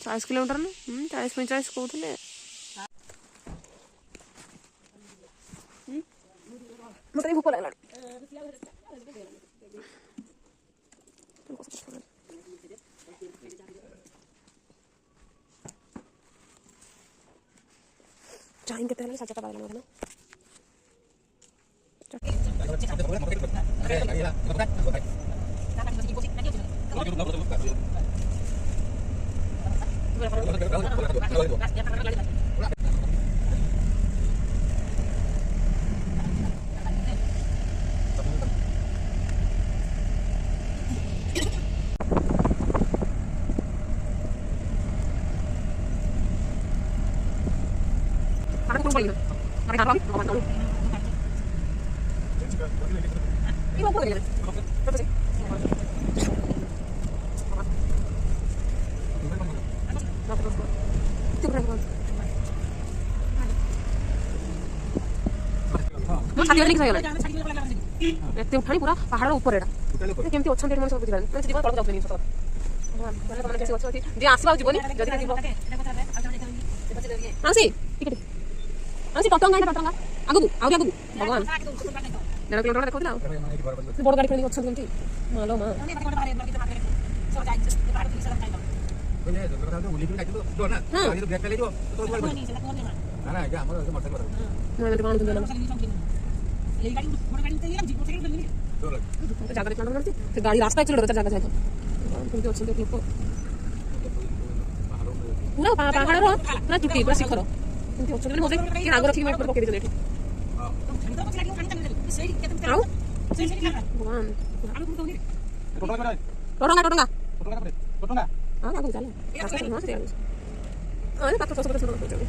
चालीस किलोमीटर ना 40-45 कहते मत भूक लगा टाइम कितना लगे 7:15 बजे ना उठाणी पूरा पहाड़ ऊपर केमती अच्छा मनुष्य बुझे जीवन तक जाऊँ जी आसवा जीवन आसी आसी टटंगा आगु आगे आगु भगवान 1.5 किलोमीटर देखो बड़ गाड़ी खेली अच्छा मालो माँ गाड़ी रास्ता चल रहा जगह जाए ପୁରା ପାହାଡ଼ର ପୁରା ଚୁଟି ପୁରା ଶିଖର ଏମିତି ଅଛନ୍ତି ମାନେ ମୋତେ କିଏ ରାଗ ରଖିକି ମୋ ଉପରେ ପକେଇ ଦେଇଛନ୍ତି ଏଠି ଆଉ ଭଗବାନ ଟୋଟଙ୍ଗା ହଁ ଆଗକୁ ଚାଲ ହଁ ସେଠି ଆଗକୁ ହଁ ପାଖ ଶଶୁର ସୁନ୍ଦର କରୁଛନ୍ତି